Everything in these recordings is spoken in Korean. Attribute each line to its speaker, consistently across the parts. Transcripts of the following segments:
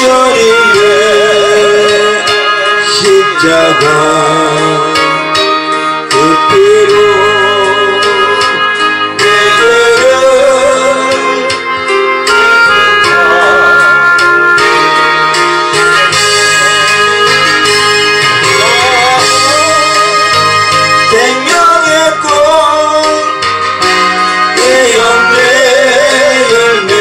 Speaker 1: 십자리에 십자가 그 피로 내 죄를 생명의 꽃 내 열매 맺었네.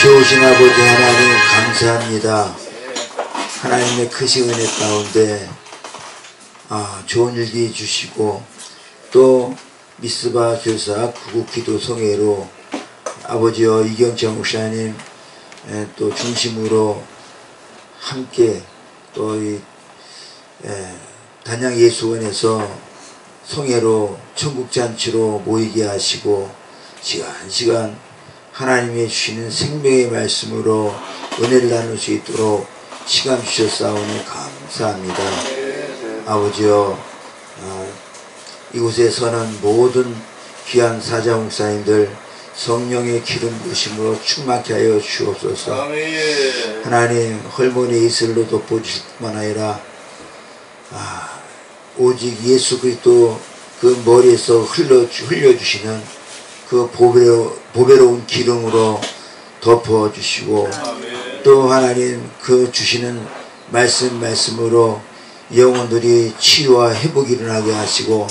Speaker 1: 좋으신 아버지 하나님 감사합니다. 하나님의 크신 은혜 가운데 좋은 일기 주시고 또 미스바 교사 구국기도 성회로 아버지여 이경철 목사님 또 중심으로 함께 또 이 단양예수원에서 성회로 천국잔치로 모이게 하시고 시간 하나님이 주시는 생명의 말씀으로 은혜를 나눌 수 있도록 시간 주셨사오니 감사합니다. 아버지여 이곳에서는 모든 귀한 사자 목사님들 성령의 기름 부으심으로 충만케 하여 주옵소서. 하나님 헐머니 이슬로 덮어주실 뿐만 아니라 오직 예수 그리스도 그 머리에서 흘려주시는 그 보배로운 기름으로 덮어주시고 또 하나님 그 주시는 말씀으로 영혼들이 치유와 회복이 일어나게 하시고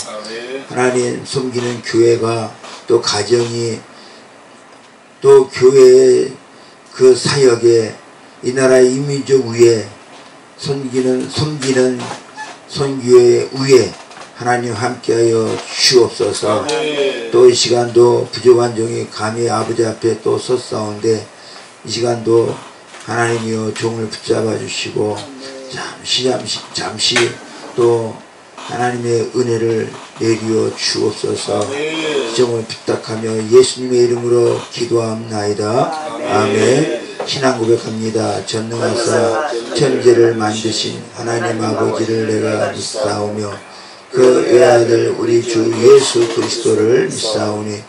Speaker 1: 하나님 섬기는 교회가 또 가정이 또 교회의 그 사역에 이 나라의 이민족 위에 섬기는 선교의 위에 하나님 함께하여 주옵소서. 또 이 시간도 부족한 종이 감히 아버지 앞에 또 섰사온데 이 시간도 하나님이여 종을 붙잡아 주시고 잠시 또 하나님의 은혜를 내리어 주옵소서. 정을 부탁하며 예수님의 이름으로 기도합나이다. 아멘. 신앙 고백합니다. 전능하사 천지를 만드신 하나님 아버지를 내가 믿사오며 그 외아들 우리 주 예수 그리스도를 믿사오니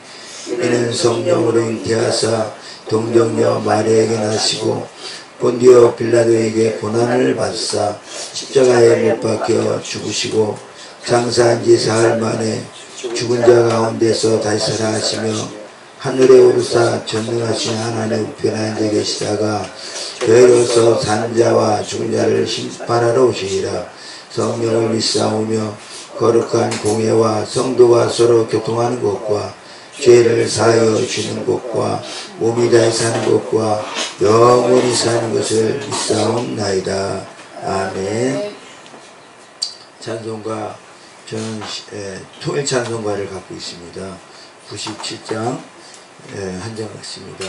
Speaker 1: 이는 성령으로 잉태하사 동정녀 마리아에게 나시고 본디오 빌라도에게 고난을 받으사 십자가에 못 박혀 죽으시고 장사한 지 사흘 만에 죽은 자 가운데서 다시 살아나시며 하늘에 오르사 전능하신 하나님 우편에 앉아 계시다가 교회로서 산 자와 죽은 자를 심판하러 오시리라. 성령을 믿사오며 거룩한 공예와 성도가 서로 교통하는 것과 죄를 사하여 주는 것과 몸이 다해 사는 것과 영원히 사는 것을 믿사옵나이다. 아멘. 찬송가, 저는 통일 찬송가를 갖고 있습니다. 97장 한 장 같습니다.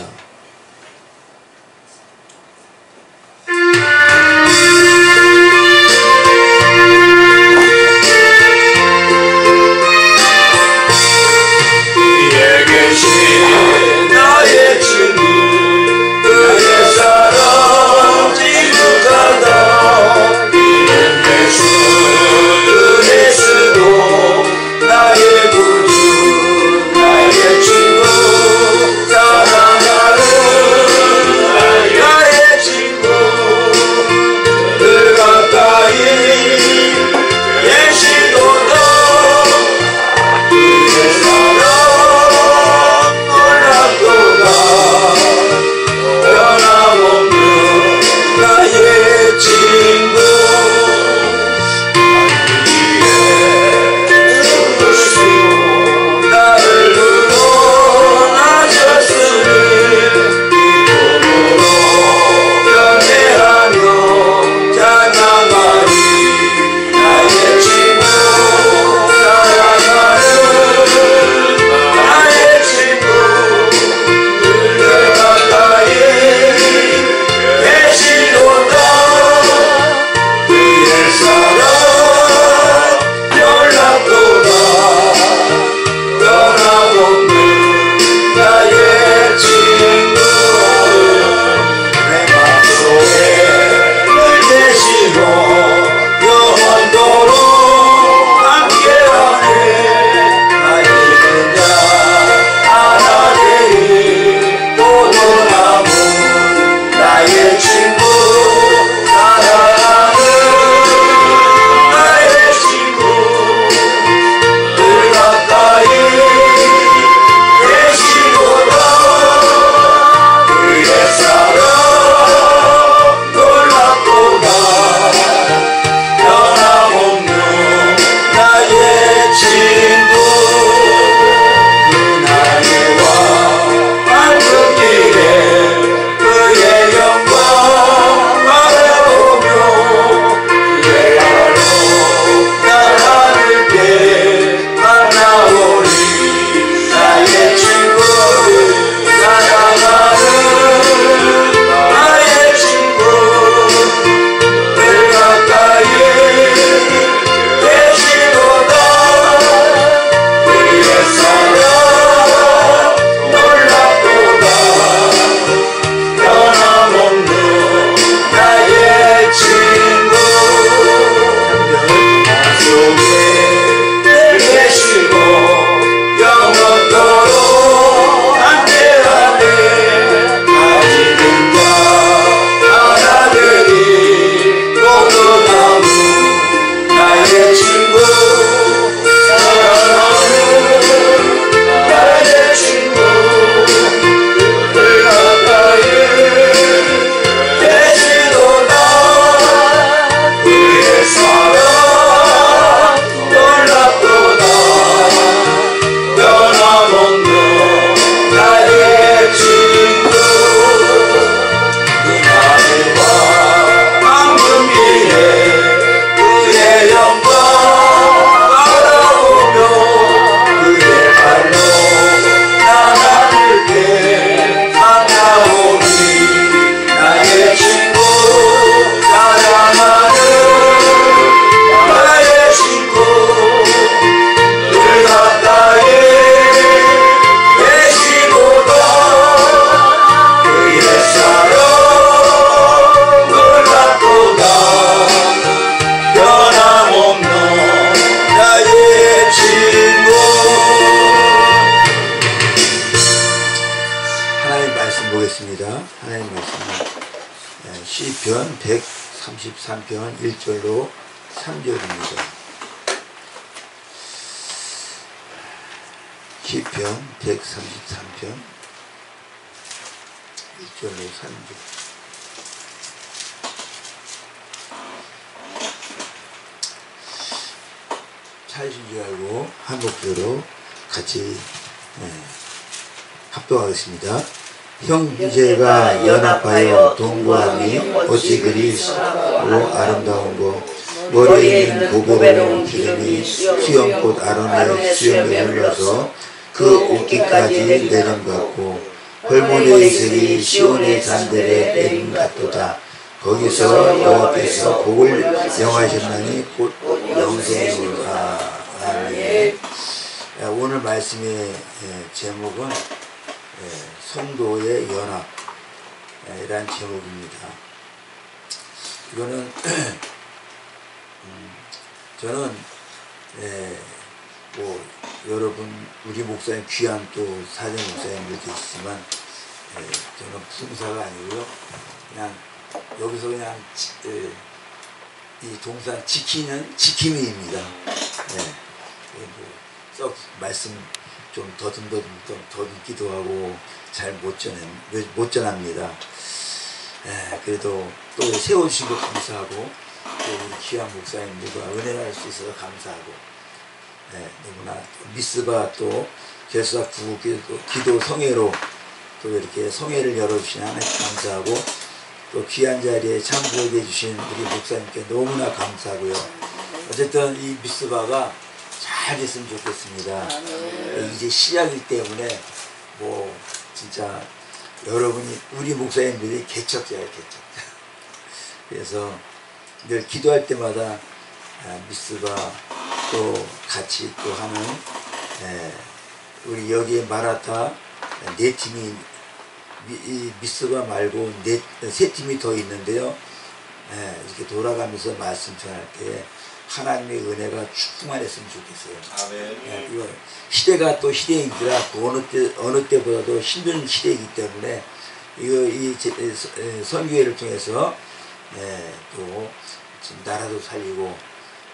Speaker 2: 위에 계신 나의 친구, 그의 사랑 지극하다. 이는 예수 그리스도 나의 구주, 나의 친구, 사랑하는 나의 친구. 늘 가까이 계시도다. 그의 사랑 놀랍도다. 변함없는 나의 친구. 나를 구원하셨으니 기쁨으로 경배하며 찬양하리. 나의 친구, 사랑하는 나의 친구. 늘 가까이 계시도다. 그의 사랑 놀랍도다. 변함없는 나의 친구. 내 맘속에 늘 계시고 영원토록 함께하네. 나 믿는 자 하나 되리. 보도남은 나의 친구, 사랑하는 나의 친구. 늘 가까이 계시도다. 그의 사랑 놀랍도다. 변함없는 나의 친구. 나의 왕 황금길에 그의 영광 바라보며 그의 발로 나라를 때 만나오리. 나의 친구, 사랑하는 나의 친구. 늘 가까이 계시도다. 그의 사랑 놀랍도다. 변함없는 나의 친구. 나 속에 늘 계시고 영원토록 함께하네. 가지는 자 하나 되리. 보도나무 나의 친구, 사랑하는 나의 친구. 늘 가까이 계시도다. 그의 사랑 놀랍도다. 변함없는 나의 친구. 나의 왕 황금길에 그의 영광 바라보며 그의 발로 나라를 때 만나오리. 나의 친구, 사랑하는 나의 친구. 늘 가까이 계시도다. 그의 사랑 놀랍도다. 변함없는 나의 친구.
Speaker 1: 하나님 말씀 보겠습니다. 하나님 말씀 시편 133편 1절로 3절입니다. 시편 133편 1절로 3절. 찾으신 줄 알고 한 목소리로 같이 합동하겠습니다. 형제가 연합하여 동거함이 어찌 그리 선하고 아름다운고 머리에 있는 보배로운 기름이 수염꽃 아론의 수염에 흘러서 그 옷깃까지 내림 같고 홀몬의 이슬이 시온의 산들에 내림 같도다. 거기서 여호와께서 복을 명하셨나니 곧 영생이로다. 아멘. 오늘 말씀의 제목은 성도의 연합 이란 제목입니다. 이거는 저는 뭐 여러분 우리 목사님 귀한 또 사전 목사님들 계시지만 저는 부흥사가 아니고요, 그냥 여기서 그냥 이 동산 지키는 지킴이입니다. 썩 말씀 좀 더듬기도 하고 잘 못 전합니다. 그래도 또 세워주신 것 감사하고 또 우리 귀한 목사님들과 은혜를 할 수 있어서 감사하고 너무나 미스바 또 결사 기도 성회로 또 이렇게 성회를 열어주신 하나님 감사하고 또 귀한 자리에 참석해 주신 우리 목사님께 너무나 감사하고요. 어쨌든 이 미스바가 잘 됐으면 좋겠습니다. 이제 시작이기 때문에 뭐 진짜 여러분이 우리 목사님들이 개척자예요, 개척자. 그래서 늘 기도할 때마다 미스바 또 같이 또 하는 우리 여기에 마라타 네 팀이 이 미스바 말고 세 팀이 더 있는데요. 이렇게 돌아가면서 말씀 전할 때 하나님의 은혜가 충만했으면 좋겠어요.
Speaker 2: 아멘.
Speaker 1: 이거 시대가 또 시대인지라 어느 때보다도 힘든 시대이기 때문에 이 선교회를 통해서 또 나라도 살리고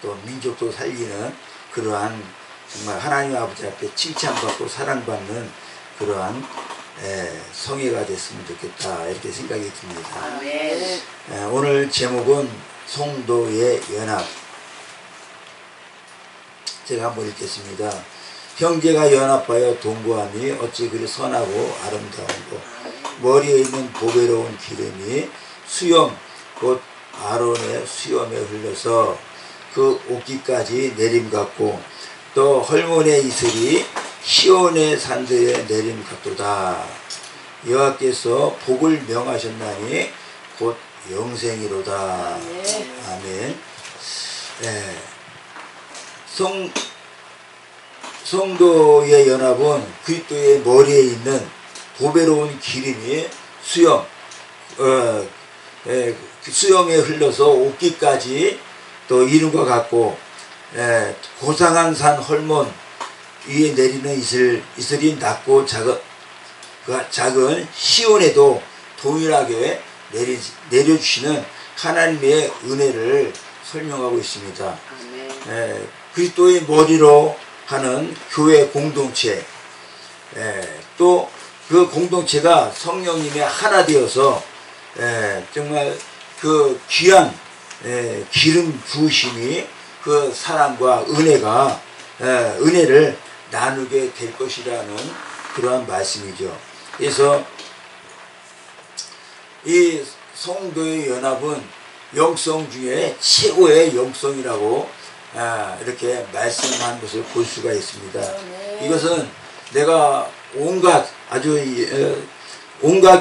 Speaker 1: 또 민족도 살리는 그러한 정말 하나님 아버지 앞에 칭찬받고 사랑받는 그러한 성회가 됐으면 좋겠다, 이렇게 생각이 듭니다.
Speaker 3: 아멘.
Speaker 1: 오늘 제목은 성도의 연합. 제가 한번 읽겠습니다. 형제가 연합하여 동거함이 어찌 그리 선하고 아름다운고 머리에 있는 보배로운 기름이 수염 곧 아론의 수염에 흘러서 그 옷깃까지 내림 같고 또 헐몬의 이슬이 시온의 산들에 내림 같도다. 여호와께서 복을 명하셨나니 곧 영생이로다. 아멘. 성도의 연합은 그리스도의 머리에 있는 보배로운 기름이 수염에 흘러서 옷깃까지 또 이름과 같고 고상한 산 헐몬 위에 내리는 이슬이 낮고 작은 시온에도 동일하게 내려주시는 하나님의 은혜를 설명하고 있습니다. 그리스도의 머리로 하는 교회 공동체, 또 그 공동체가 성령님의 하나 되어서 정말 그 귀한 기름 부으심이 그 사랑과 은혜를 나누게 될 것이라는 그러한 말씀이죠. 그래서 이 성도의 연합은 영성 중에 최고의 영성이라고 이렇게 말씀한 것을 볼 수가 있습니다. 이것은 내가 온갖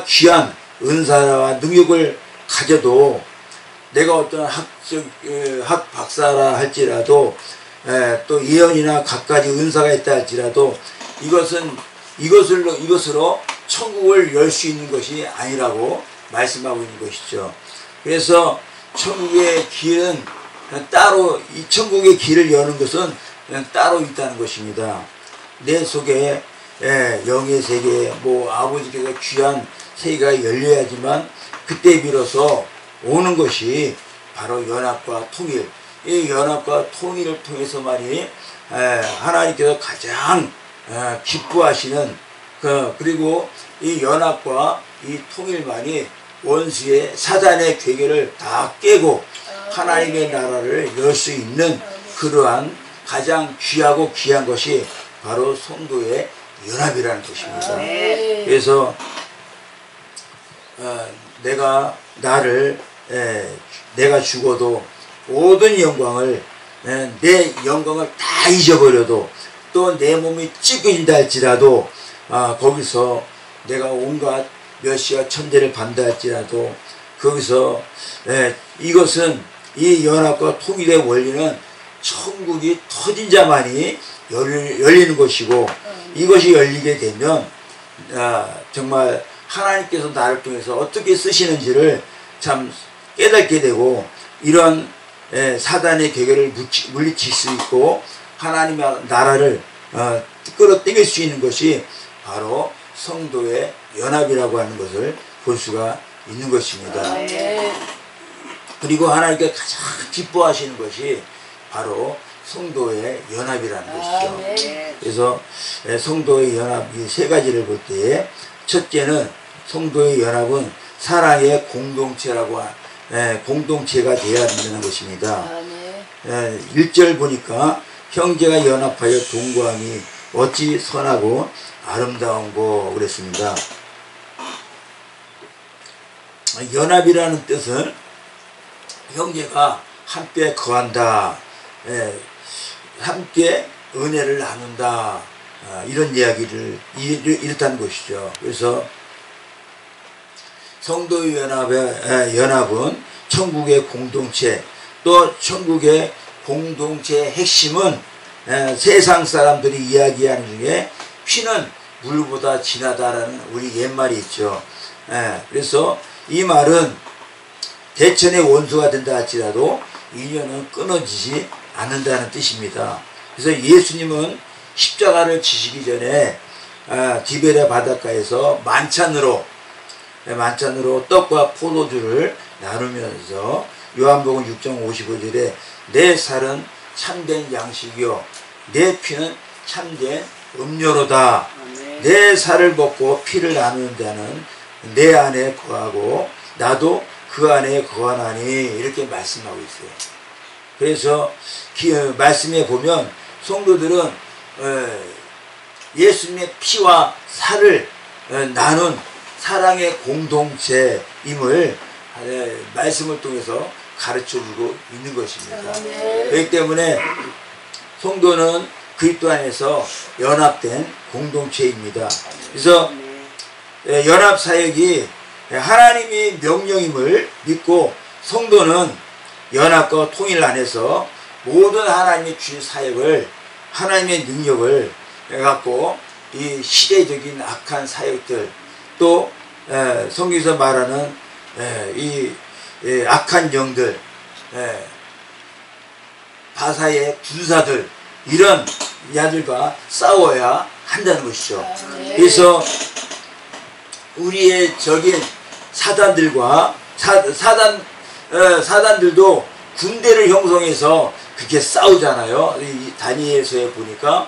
Speaker 1: 귀한 은사와 능력을 가져도 내가 어떤 학 박사라 할지라도 또 예언이나 갖가지 은사가 있다 할지라도 이것으로 천국을 열 수 있는 것이 아니라고 말씀하고 있는 것이죠. 그래서 천국의 길은 따로, 이 천국의 길을 여는 것은 그냥 따로 있다는 것입니다. 내 속에 영의 세계, 아버지께서 귀한 세계가 열려야지만 그때 비로소 오는 것이 바로 연합과 통일. 이 연합과 통일을 통해서만이 하나님께서 가장 기뻐하시는 그리고 이 연합과 이 통일만이 원수의 사단의 괴계를 다 깨고 하나님의 나라를 열 수 있는 그러한 가장 귀하고 귀한 것이 바로 성도의 연합이라는 것입니다. 그래서 내가 죽어도 모든 영광을 내 영광을 다 잊어버려도 또 내 몸이 찢겨진다 할지라도 거기서 내가 온갖 몇시와 천대를 반다 할지라도 거기서 이것은 이 연합과 통일의 원리는 천국이 터진 자만이 열리는 것이고 이것이 열리게 되면 정말 하나님께서 나를 통해서 어떻게 쓰시는지를 참 깨닫게 되고 이런 사단의 계계를 물리칠 수 있고 하나님의 나라를 끌어당길 수 있는 것이 바로 성도의 연합이라고 하는 것을 볼 수가 있는 것입니다. 그리고 하나님께 가장 기뻐하시는 것이 바로 성도의 연합이라는 것이죠. 그래서 성도의 연합 이 세 가지를 볼 때에 첫째는 성도의 연합은 사랑의 공동체라고 공동체가 되어야 된다는 것입니다. 1절 보니까 형제가 연합하여 동거함이 어찌 선하고 아름다운고 그랬습니다. 연합이라는 뜻은 형제가 함께 거한다, 함께 은혜를 나눈다, 이런 이야기를 이렇다는 것이죠. 그래서 성도의 연합은 천국의 공동체, 또 천국의 공동체의 핵심은 세상 사람들이 이야기하는 중에 피는 물보다 진하다라는 우리 옛말이 있죠. 그래서 이 말은 대천의 원수가 된다 할지라도 인연은 끊어지지 않는다는 뜻입니다. 그래서 예수님은 십자가를 지시기 전에 디베랴 바닷가에서 만찬으로 떡과 포도주를 나누면서 요한복음 6장 55절에 내 살은 참된 양식이요 내 피는 참된 음료로다. 내 살을 먹고 피를 나누는 자는 내 안에 거하고 나도 그 안에 거하나니 이렇게 말씀하고 있어요. 그래서 말씀에 보면 성도들은 예수님의 피와 살을 나눈 사랑의 공동체임을 말씀을 통해서 가르쳐주고 있는 것입니다. 그렇기 때문에 성도는 그리스도 안에서 연합된 공동체입니다. 그래서 연합사역이 하나님이 명령임을 믿고 성도는 연합과 통일 안에서 모든 하나님이 주신 사역을 하나님의 능력을 갖고 이 시대적인 악한 사역들 또 성경에서 말하는 이 악한 영들 바사의 군사들 이런 야들과 싸워야 한다는 것이죠. 그래서 우리의 적인 사단들과 사단들도 군대를 형성해서 그렇게 싸우잖아요. 이 다니엘서에 보니까.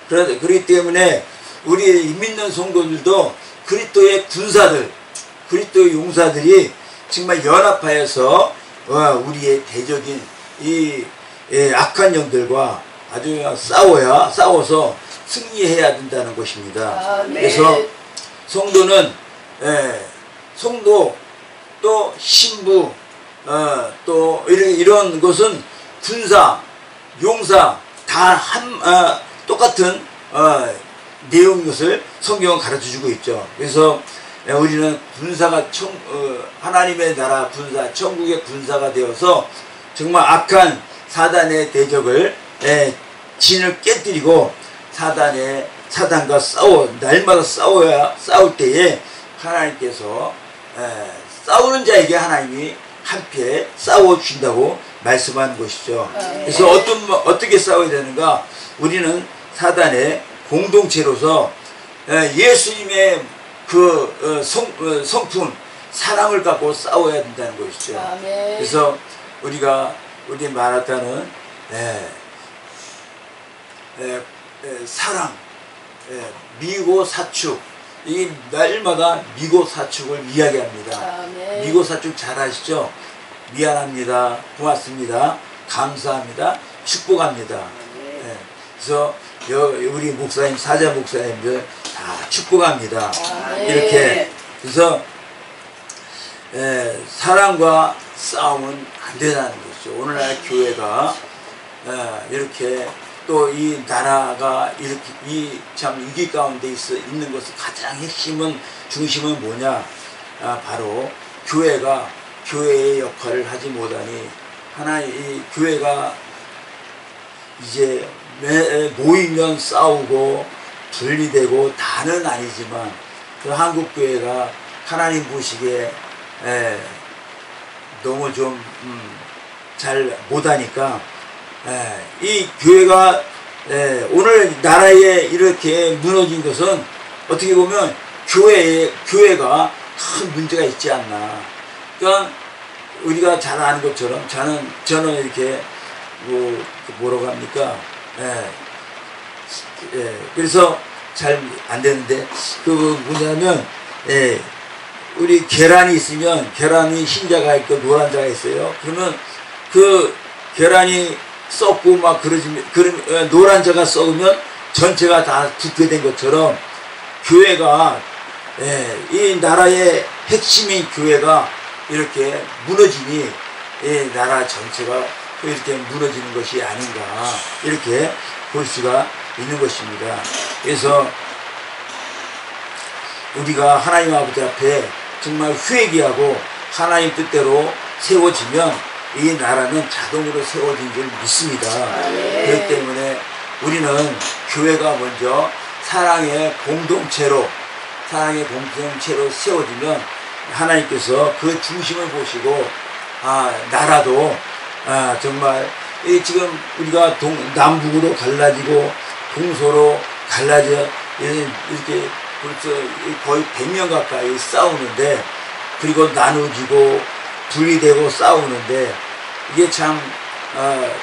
Speaker 1: 그렇기 때문에 우리 믿는 성도들도 그리스도의 군사들, 그리스도의 용사들이 정말 연합하여서 우리의 대적인 이 악한 영들과 아주 싸워서 승리해야 된다는 것입니다. 그래서 성도는 성도 또 신부 또 이런 것은 군사, 용사 다 똑같은 내용 것을 성경은 가르쳐주고 있죠. 그래서 우리는 군사가 하나님의 나라 군사, 천국의 군사가 되어서 정말 악한 사단의 대적을 진을 깨뜨리고 사단과 날마다 싸울 때에 하나님께서 싸우는 자에게 하나님이 함께 싸워주신다고 말씀하는 것이죠. 그래서 어떻게 싸워야 되는가? 우리는 사단의 공동체로서 예수님의 그 성품 사랑을 갖고 싸워야 된다는 것이죠. 그래서 우리 마라타는 사랑, 미고 사축, 이 날마다 미고 사축을 이야기합니다. 미고 사축 잘 아시죠? 미안합니다, 고맙습니다, 감사합니다, 축복합니다. 예. 그래서 우리 목사님, 사자 목사님들 다 축복합니다. 이렇게. 그래서 사랑과 싸움은 안 된다는 것이죠. 오늘날 교회가 이렇게 또 이 나라가 이렇게 참 위기 가운데 있는 것은 가장 핵심은 중심은 뭐냐? 바로 교회가 교회의 역할을 하지 못하니 이 교회가 이제 모이면 싸우고 분리되고 다는 아니지만 그 한국 교회가 하나님 보시기에 너무 좀 잘 못하니까 이 교회가 오늘 나라에 이렇게 무너진 것은 어떻게 보면 교회가 큰 문제가 있지 않나. 그러니까 우리가 잘 아는 것처럼 저는 이렇게 뭐라고 합니까? 그래서 잘 안 되는데 뭐냐면 우리 계란이 있으면 계란이 흰자가 있고 노란 자가 있어요. 그러면 그 계란이 썩고 막 그러면 노란 자가 썩으면 전체가 다 죽게 된 것처럼 교회가 이 나라의 핵심인 교회가 이렇게 무너지니 이 나라 전체가 이렇게 무너지는 것이 아닌가 이렇게 볼 수가 있는 것입니다. 그래서 우리가 하나님 아버지 앞에 정말 회개하고 하나님 뜻대로 세워지면 이 나라는 자동으로 세워진 줄 믿습니다. 그렇기 때문에 우리는 교회가 먼저 사랑의 공동체로 세워지면 하나님께서 그 중심을 보시고 나라도 정말 지금 우리가 남북으로 갈라지고 동서로 갈라져 이렇게 벌써 거의 100년 가까이 싸우는데 그리고 나누어지고 분리되고 싸우는데 이게 참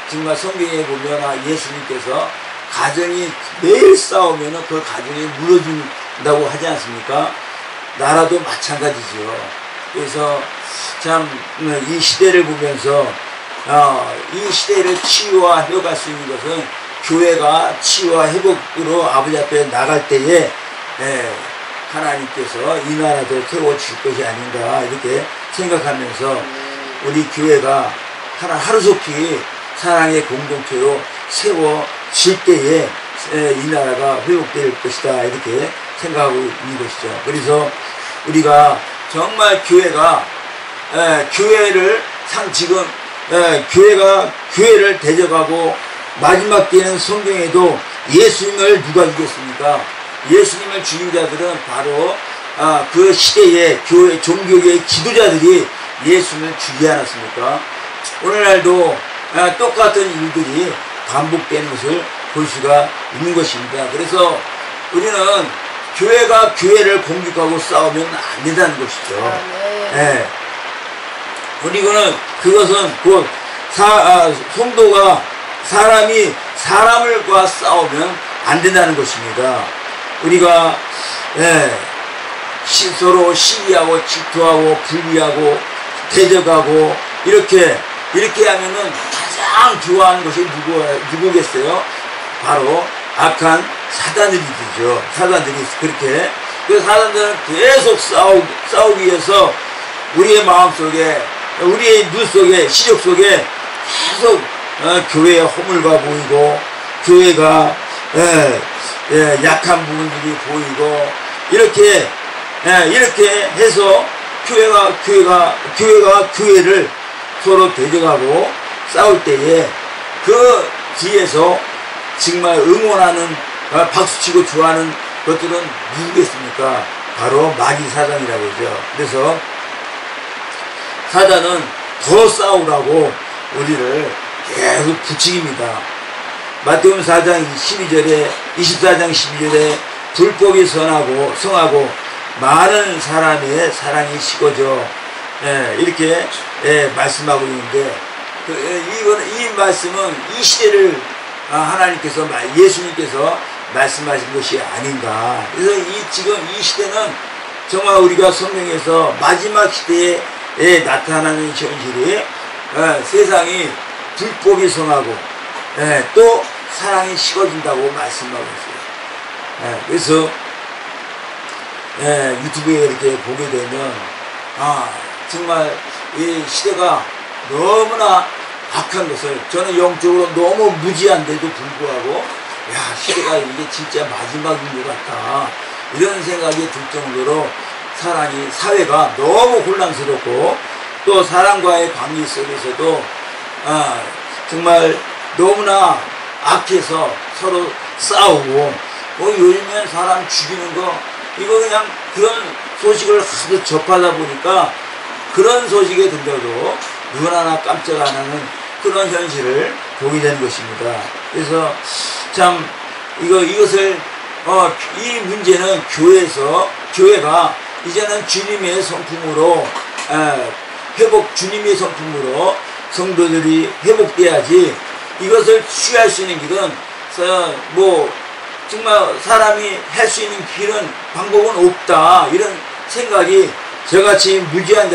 Speaker 1: 정말 성경에 보면 예수님께서 가정이 매일 싸우면 그 가정이 무너진다고 하지 않습니까? 나라도 마찬가지죠. 그래서 참 이 시대를 보면서 이 시대를 치유와 회복할 수 있는 것은 교회가 치유와 회복으로 아버지 앞에 나갈 때에 하나님께서 이 나라도 세워주실 것이 아닌가 이렇게 생각하면서 우리 교회가 하루속히 사랑의 공동체로 세워질 때에 이 나라가 회복될 것이다 이렇게 생각하고 있는 것이죠. 그래서 우리가 정말 교회가 지금 교회가 교회를 대적하고 마지막 때는 성경에도 예수님을 누가 죽였습니까? 예수님을 죽인 자들은 바로 그 시대의 종교계의 지도자들이 예수님을 죽이지 않았습니까? 오늘날도 똑같은 일들이 반복되는 것을 볼 수가 있는 것입니다. 그래서 우리는 교회가 교회를 공격하고 싸우면 안 된다는 것이죠. 그것은 곧 성도가 사람이 사람과 싸우면 안 된다는 것입니다. 우리가 서로 시기하고 질투하고 분리하고 대적하고 이렇게 하면은 가장 좋아하는 것이 누구겠어요? 바로 악한 사단들이죠. 사단들이 그렇게 그 사단들은 계속 싸우기 위해서 우리의 마음 속에 우리의 눈 속에 시력 속에 계속 교회의 허물과 보이고 교회가 약한 부분들이 보이고 이렇게 해서 교회가 교회를 서로 대적하고 싸울 때에 그 뒤에서 정말 응원하는 박수치고 좋아하는 것들은 누구겠습니까? 바로 마귀 사단이라고 하죠. 그래서 사단은 더 싸우라고 우리를 계속 부추깁니다. 마태복음 4장 24장 12절에 불법이 성하고 많은 사람의 사랑이 식어져 이렇게 말씀하고 있는데 이 말씀은 이 시대를 하나님께서 예수님께서 말씀하신 것이 아닌가. 그래서 지금 이 시대는 정말 우리가 성경에서 마지막 시대에 나타나는 현실이 세상이 불법이 성하고 또 사랑이 식어진다고 말씀하고 있어요. 그래서 유튜브에 이렇게 보게 되면 정말 이 시대가 너무나 악한 것을 저는 영적으로 너무 무지한데도 불구하고 시대가 이게 진짜 마지막인 것 같다 이런 생각이 들 정도로 사회가 너무 혼란스럽고 또 사람과의 관계 속에서도 정말 너무나 악해서 서로 싸우고 요즘엔 사람 죽이는 거 이거 그냥 그런 소식을 하도 접하다 보니까 그런 소식에 들려도 누구나 깜짝 안 하는 그런 현실을 보게 되는 것입니다. 그래서 참 이것을 이 문제는 교회가 이제는 주님의 성품으로 주님의 성품으로 성도들이 회복돼야지 이것을 취할 수 있는 길은 정말 사람이 할 수 있는 방법은 없다 이런 생각이 저같이 무지한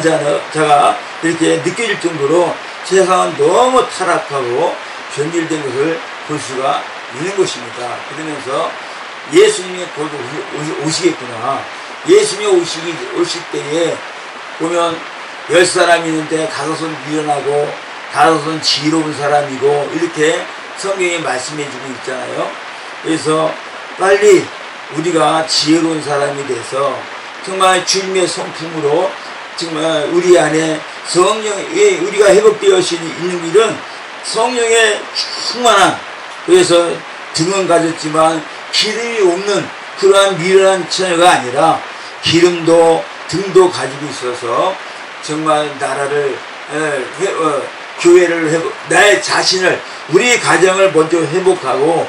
Speaker 1: 자가 이렇게 느껴질 정도로 세상은 너무 타락하고 변질된 것을 볼 수가 있는 것입니다. 그러면서 예수님이 곧 오시겠구나. 예수님이 오실 때에 보면 10사람이 있는데 5은 미련하고 5은 지혜로운 사람이고 이렇게 성경이 말씀해주고 있잖아요. 그래서 빨리 우리가 지혜로운 사람이 돼서 정말 주님의 성품으로 정말 우리 안에 우리가 회복되어 있는 일은 성령의 충만한 그래서 등은 가졌지만 기름이 없는 그러한 미련한 처녀가 아니라 기름도 등도 가지고 있어서 정말 나라를 교회를 나의 자신을 우리 가정을 먼저 회복하고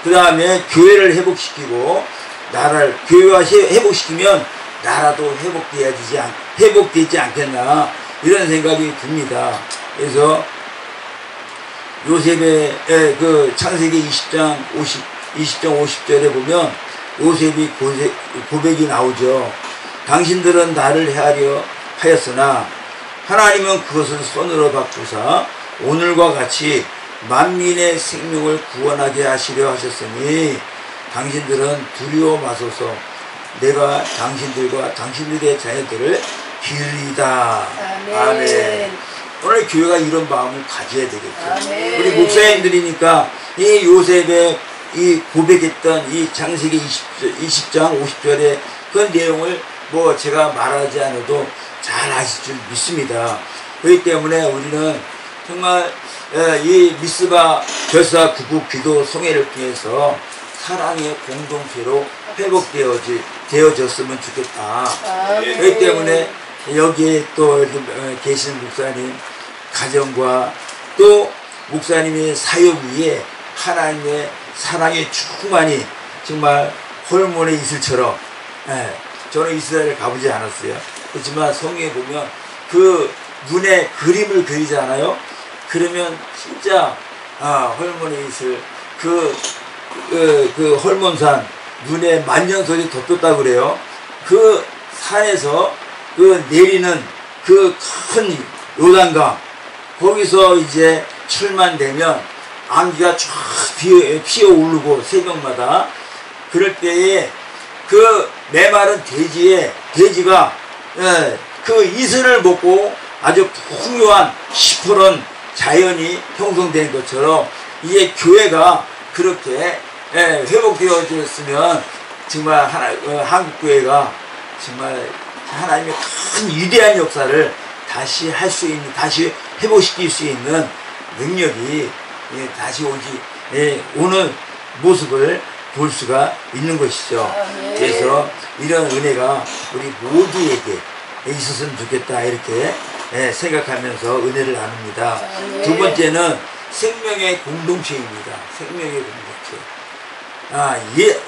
Speaker 1: 그 다음에 교회를 회복시키고 교회가 회복시키면 나라도 회복되지 않겠나 이런 생각이 듭니다. 그래서 요셉의 그 창세기 20장 50절에 보면 요셉이 고백이 나오죠. 당신들은 나를 헤아려 하였으나 하나님은 그것을 손으로 바꾸사 오늘과 같이 만민의 생명을 구원하게 하시려 하셨으니 당신들은 두려워 마소서 내가 당신들과 당신들의 자녀들을 기르리다. 아멘. 오늘 교회가 이런 마음을 가져야 되겠죠. 아멘. 우리 목사님들이니까 이 요셉의 이 고백했던 이 창세기 20장 50절의 그 내용을 제가 말하지 않아도 잘 아실 줄 믿습니다. 그렇기 때문에 우리는 정말 이 미스바 결사 구국 기도 송해를 통해서 사랑의 공동체로 회복되어졌으면 좋겠다. 그렇기 때문에 여기에 또 계신 목사님 가정과 또 목사님의 사역 위에 하나님의 사랑의 충만히 정말 홀몬의 이슬처럼 저는 이스라엘을 가보지 않았어요. 그렇지만 성경에 보면 그 눈에 그림을 그리잖아요. 그러면 진짜 홀몬의 이슬 그 홀몬산 눈에 만년설이 덮였다고 그래요. 그 산에서 그 내리는 그 큰 요단강 거기서 이제 철만 되면 안개가 쫙 피어 오르고 새벽마다 그럴 때에 그 메마른 돼지가 그 이슬을 먹고 아주 풍요한 시퍼런 자연이 형성된 것처럼 이게 교회가 그렇게 회복되어졌으면 정말 한국교회가 정말 하나님의 큰 위대한 역사를 다시 다시 회복시킬 수 있는 능력이 다시 오는 모습을 볼 수가 있는 것이죠. 그래서 이런 은혜가 우리 모두에게 있었으면 좋겠다 이렇게 생각하면서 은혜를 나눕니다. 두 번째는 생명의 공동체입니다. 생명의 공동체.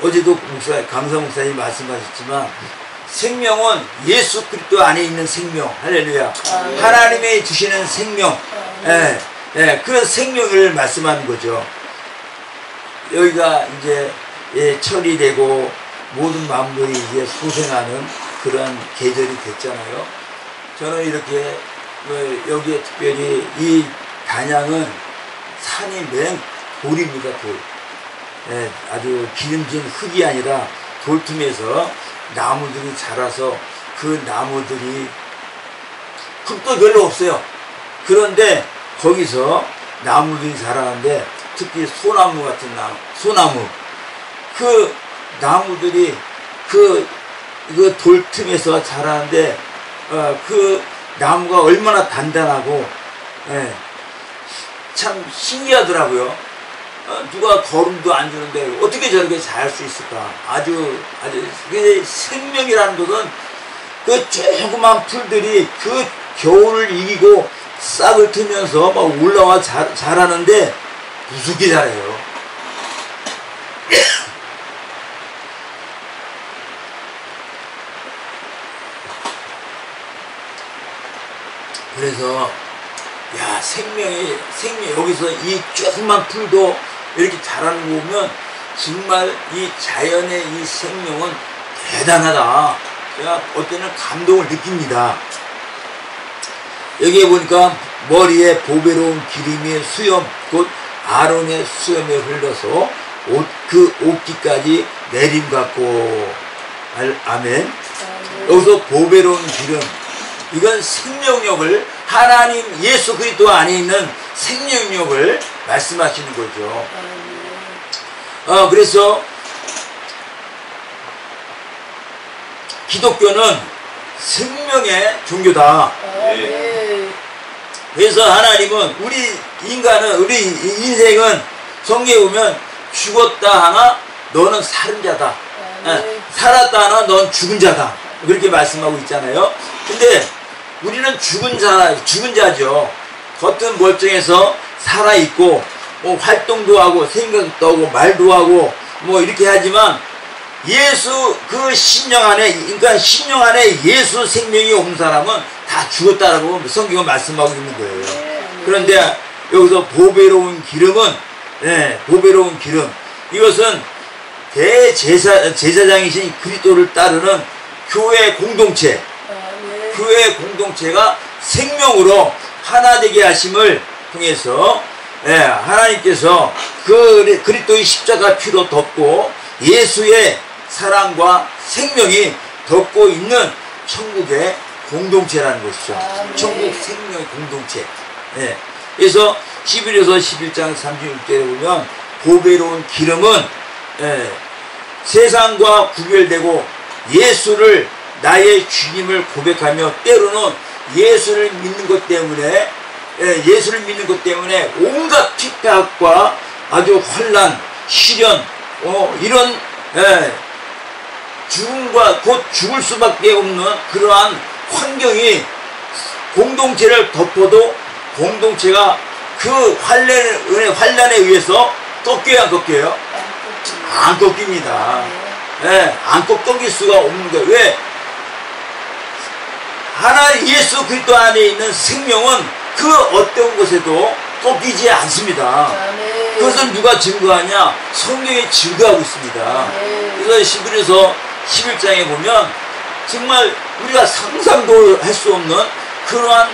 Speaker 1: 어제도 강사 목사님 말씀하셨지만 생명은 예수 그리스도 안에 있는 생명. 할렐루야. 하나님이 주시는 생명. 그 생명을 말씀하는 거죠. 여기가 이제 철이 되고 모든 만물이 이제 소생하는 그런 계절이 됐잖아요. 저는 이렇게 여기에 특별히 이 단양은 산이 돌입니다. 돌. 예, 아주 기름진 흙이 아니라 돌틈에서 나무들이 자라서 그 나무들이 흙도 별로 없어요. 그런데 거기서 나무들이 자라는데 특히 소나무 같은 나무, 소나무, 그 나무들이 그 돌틈에서 자라는데 그 나무가 얼마나 단단하고 예, 참 신기하더라고요. 누가 거름도 안 주는데 어떻게 저렇게 자랄 수 있을까? 아주 생명이라는 것은 그 조그만 풀들이 그 겨울을 이기고 싹을 트면서 막 올라와 자라는데 무섭게 자라요. 그래서 야, 생명 여기서 이 조그만 풀도 이렇게 자라는 거 보면 정말 이 자연의 이 생명은 대단하다. 제가 어때는 감동을 느낍니다. 여기에 보니까 머리에 보배로운 기름의 수염, 곧 아론의 수염에 흘러서 그 옷깃까지 내림 같고. 아멘. 여기서 보배로운 기름, 이건 생명력을, 하나님 예수 그리스도 안에 있는 생명력을 말씀하시는 거죠. 그래서 기독교는 생명의 종교다. 그래서 하나님은 우리 인생은 성경에 보면 죽었다 하나 너는 살은 자다, 살았다 하나 넌 죽은 자다, 그렇게 말씀하고 있잖아요. 근데 우리는 죽은 자죠. 겉은 멀쩡해서 살아있고 뭐 활동도 하고 생각도 하고 말도 하고 뭐 이렇게 하지만 예수 그 심령 안에, 그러니까 심령 안에 예수 생명이 없는 사람은 다 죽었다라고 성경은 말씀하고 있는 거예요. 그런데 여기서 보배로운 기름은, 보배로운 기름, 이것은 제사장이신 그리스도를 따르는 교회 공동체, 교회 공동체가 생명으로 하나 되게 하심을 통해서 하나님께서 그 그리스도의 십자가 피로 덮고 예수의 사랑과 생명이 덮고 있는 천국의 공동체라는 것이죠. 천국 생명의 공동체. 그래서 11에서 11장 36절에 보면 보배로운 기름은 세상과 구별되고 예수를 나의 주님을 고백하며 때로는 예수를 믿는 것 때문에 온갖 핍박과 아주 환난, 시련, 이런 죽음과 곧 죽을 수밖에 없는 그러한 환경이 공동체를 덮어도 공동체가 그 환난에 의해서 꺾여야 안 꺾여요? 안 꺾입니다. 안 꺾일 수가 없는 거예요. 왜? 하나님 예수 그리스도 안에 있는 생명은 그 어떤 곳에도 꺾이지 않습니다. 그것을 누가 증거하냐? 성경이 증거하고 있습니다. 그래서 11에서 11장에 보면 정말 우리가 상상도 할 수 없는 그러한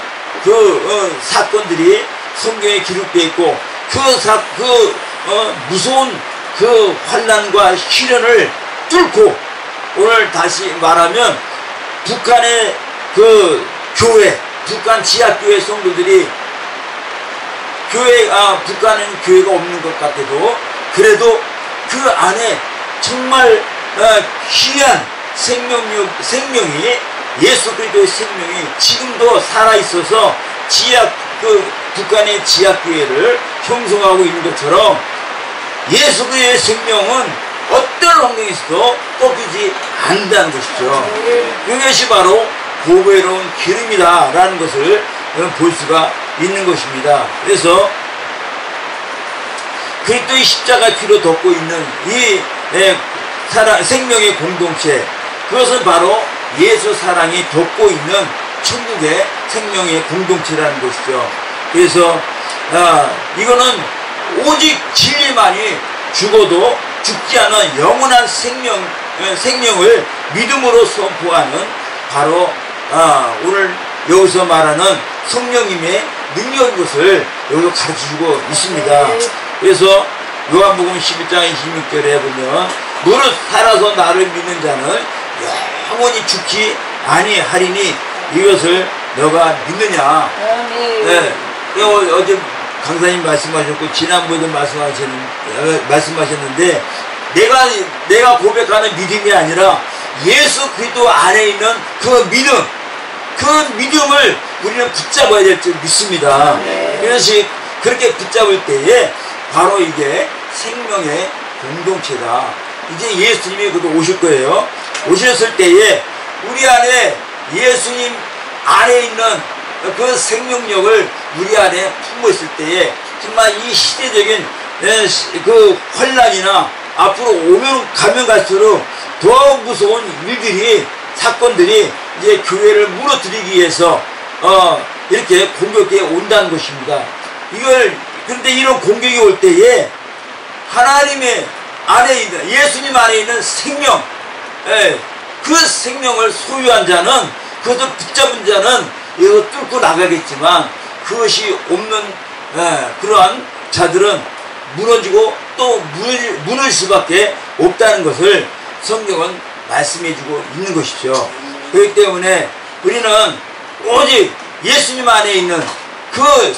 Speaker 1: 사건들이 성경에 기록되어 있고 무서운 그 환난과 시련을 뚫고 오늘 다시 말하면 북한의 그 교회, 북한 지하교회 성도들이 북한은 교회가 없는 것 같아도 그래도 그 안에 정말 귀한 생명이 예수 그리스도의 생명이 지금도 살아있어서 북한의 지하교회를 형성하고 있는 것처럼 예수 그리스도의 생명은 어떤 환경에서도 꺾이지 않는다는 것이죠. 이것이 바로 보배로운 기름이다라는 것을 볼 수가 있는 것입니다. 그래서 그리스도의 십자가 피로 덮고 있는 이 생명의 공동체, 그것은 바로 예수 사랑이 덮고 있는 천국의 생명의 공동체라는 것이죠. 그래서 이거는 오직 진리만이 죽어도 죽지 않은 영원한 생명을 믿음으로 선포하는 바로 오늘 여기서 말하는 성령님의 능력인 것을 여기서 가르쳐주고 있습니다. 그래서 요한복음 11장 26절에 보면 무릇 살아서 나를 믿는 자는 영원히 죽지 아니하리니 이것을 너가 믿느냐. 네. 어제 강사님 말씀하셨고 지난번에도 말씀하셨는데 내가 고백하는 믿음이 아니라 예수 그리스도 안에 있는 그 믿음을 우리는 붙잡아야 될 줄 믿습니다. 그래서 그렇게 붙잡을 때에 바로 이게 생명의 공동체다. 이제 예수님이 곧 오실 거예요. 오셨을 때에 우리 안에 예수님 안에 있는 그 생명력을 우리 안에 품고 있을 때에 정말 이 시대적인 그 혼란이나 앞으로 가면 갈수록 더 무서운 일들이 사건들이 이제 교회를 무너뜨리기 위해서 이렇게 공격해 온다는 것입니다. 그런데 이런 공격이 올 때에 하나님의 안에 있는 예수님 안에 있는 생명, 그 생명을 소유한 자는 그것을 붙잡은 자는 이거 뚫고 나가겠지만 그것이 없는 그러한 자들은 무너지고 또 무너질 수밖에 없다는 것을 성경은 말씀해주고 있는 것이죠. 그렇기 때문에 우리는 오직 예수님 안에 있는 그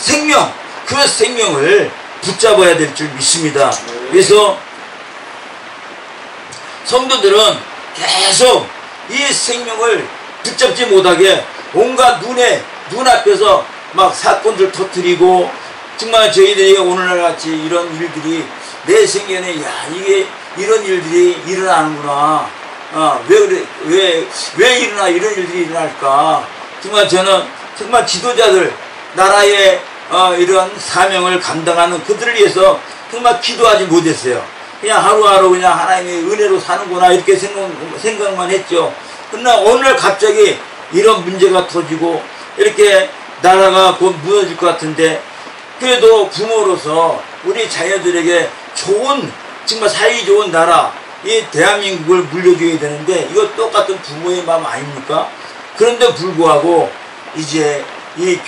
Speaker 1: 생명을 붙잡아야 될 줄 믿습니다. 그래서 성도들은 계속 이 생명을 붙잡지 못하게 온갖 눈앞에서 막 사건들 터뜨리고 정말 저희들이 오늘날 같이 이런 일들이 내 생견에 이게 이런 일들이 일어나는구나. 왜 이런 일들이 일어날까. 정말 저는 정말 지도자들 나라의 이런 사명을 감당하는 그들을 위해서 정말 기도하지 못했어요. 그냥 하루하루 그냥 하나님의 은혜로 사는구나 이렇게 생각만 했죠. 그러나 오늘 갑자기 이런 문제가 터지고 이렇게 나라가 곧 무너질 것 같은데 그래도 부모로서 우리 자녀들에게 좋은 정말 살기 좋은 나라 이 대한민국을 물려줘야 되는데 이거 똑같은 부모의 마음 아닙니까? 그런데 불구하고 이제 이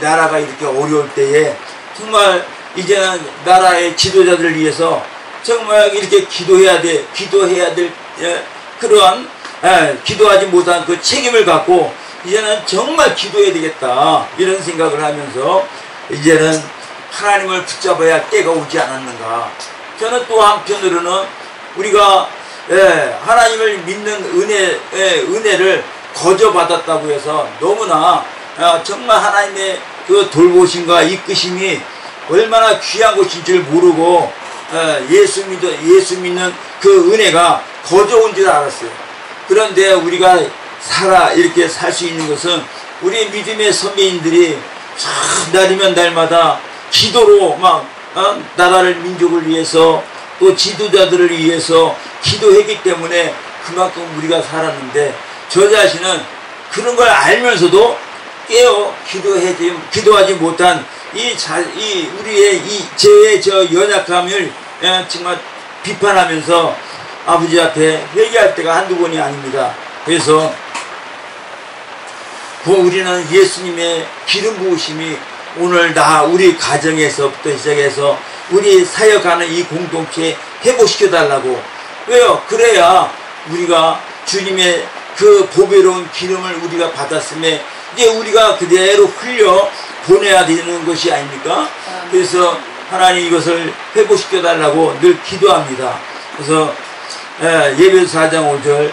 Speaker 1: 나라가 이렇게 어려울 때에 정말 이제는 나라의 지도자들을 위해서 정말 이렇게 기도해야 될 그러한 기도하지 못한 그 책임을 갖고 이제는 정말 기도해야 되겠다 이런 생각을 하면서 이제는 하나님을 붙잡아야 때가 오지 않았는가. 저는 또 한편으로는 우리가 하나님을 믿는 은혜를 거저받았다고 해서 너무나 정말 하나님의 그 돌보심과 이끄심이 얼마나 귀한 것인 줄 모르고 예수 믿는 그 은혜가 거저온 줄 알았어요. 그런데 우리가 이렇게 살 수 있는 것은 우리 믿음의 선배님들이 참 날이면 날마다 기도로 막 나라를 민족을 위해서 또 지도자들을 위해서 기도했기 때문에 그만큼 우리가 살았는데 저 자신은 그런 걸 알면서도 깨어 기도하지 못한 우리의 제 연약함을 정말 비판하면서 아버지 앞에 회개할 때가 한두 번이 아닙니다. 그래서 우리는 예수님의 기름 부으심이 오늘 우리 가정에서부터 시작해서 우리 사역하는 이 공동체에 회복시켜 달라고. 왜요? 그래야 우리가 주님의 그 보배로운 기름을 우리가 받았음에 이제 우리가 그대로 흘려 보내야 되는 것이 아닙니까? 그래서 하나님 이것을 회복시켜 달라고 늘 기도합니다. 그래서 예배서 4장 5절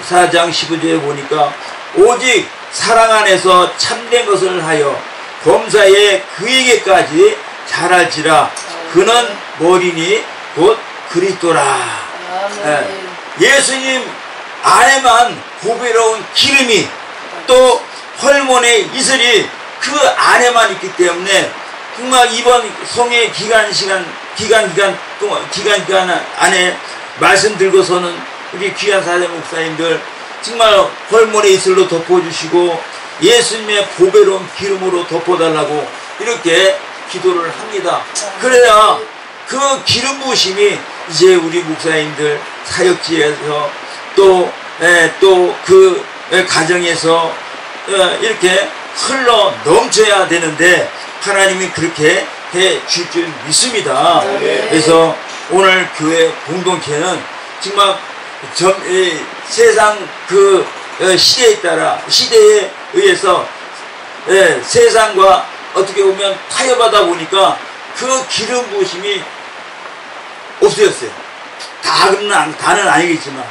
Speaker 1: 4장 15절에 보니까 오직 사랑 안에서 참된 것을 하여 범사에 그에게까지 잘할지라 그는 머리니 곧 그리스도라. 예수님 안에만 보배로운 기름이 또 hormon의 이슬이 그 안에만 있기 때문에 정말 이번 성회 기간 안에 말씀 들고서는 우리 귀한 사제 목사님들 정말 hormon의 이슬로 덮어주시고 예수님의 보배로운 기름으로 덮어달라고 이렇게 기도를 합니다. 그래야 그 기름 부으심이 이제 우리 목사님들 사역지에서 또 그 가정에서 이렇게 흘러 넘쳐야 되는데 하나님이 그렇게 줄 줄 믿습니다. 그래서 오늘 교회 공동체는 정말 세상 그 시대에 따라 시대에 의해서 세상과 어떻게 보면 타협하다 보니까 그 기름 부으심이 없어졌어요. 다는 아니겠지만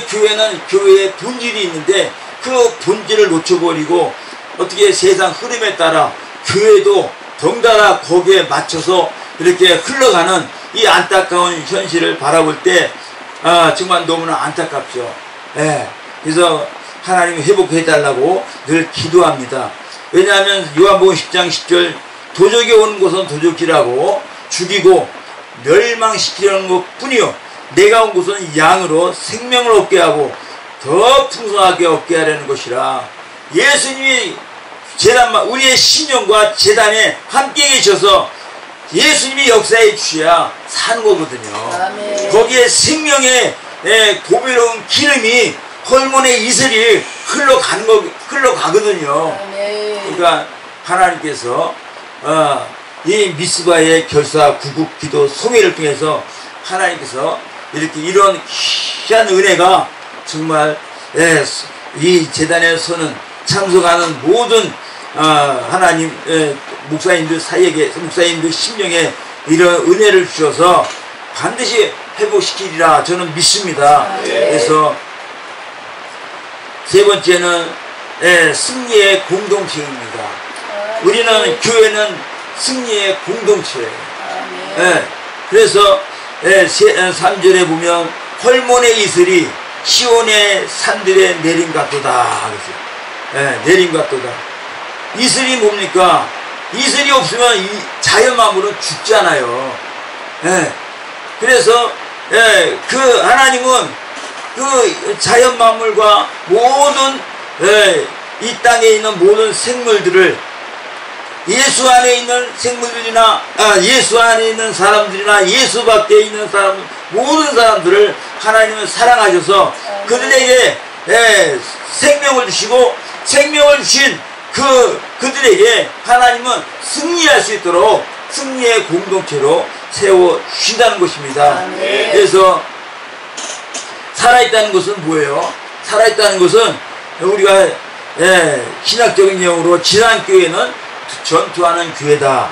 Speaker 1: 교회는 교회의 본질이 있는데 그 본질을 놓쳐버리고 어떻게 세상 흐름에 따라 교회도 덩달아 거기에 맞춰서 이렇게 흘러가는 이 안타까운 현실을 바라볼 때 정말 너무나 안타깝죠. 그래서 하나님이 회복해달라고 늘 기도합니다. 왜냐하면 요한복음 10장 10절 도적이 오는 곳은 도적질하고 죽이고 멸망시키려는 것뿐이요 내가 온 곳은 양으로 생명을 얻게 하고 더 풍성하게 얻게 하려는 것이라. 예수님이 우리의 신령과 재단에 함께 계셔서 예수님이 역사해 주셔야 사는 거거든요.
Speaker 3: 아멘.
Speaker 1: 거기에 생명의 고비로운 기름이 헐몬의 이슬이 흘러가거든요.
Speaker 3: 아멘.
Speaker 1: 그러니까 하나님께서 이 미스바의 결사 구국 기도 소매를 통해서 하나님께서 이렇게 이런 귀한 은혜가 정말 이 재단에 서는 참석하는 모든 하나님 목사님들 사이에게 목사님들 심령에 이런 은혜를 주셔서 반드시 회복시키리라 저는 믿습니다. 그래서 세 번째는 승리의 공동체입니다. 우리는 교회는 승리의 공동체예요. 그래서 3절에 보면 헐몬의 이슬이 시온의 산들에 내림 같도다. 내림 같도다. 이슬이 뭡니까? 이슬이 없으면 이 자연만물은 죽잖아요. 그래서 그 하나님은 그 자연만물과 모든 이 땅에 있는 모든 생물들을 예수 안에 있는 생물들이나 예수 안에 있는 사람들이나 예수 밖에 있는 사람 모든 사람들을 하나님은 사랑하셔서 그들에게 생명을 주시고 생명을 주신 그들에게 하나님은 승리할 수 있도록 승리의 공동체로 세워주신다는 것입니다. 그래서 살아있다는 것은 뭐예요? 살아있다는 것은 우리가 신학적인 용어로 지상교회는 전투하는 교회다.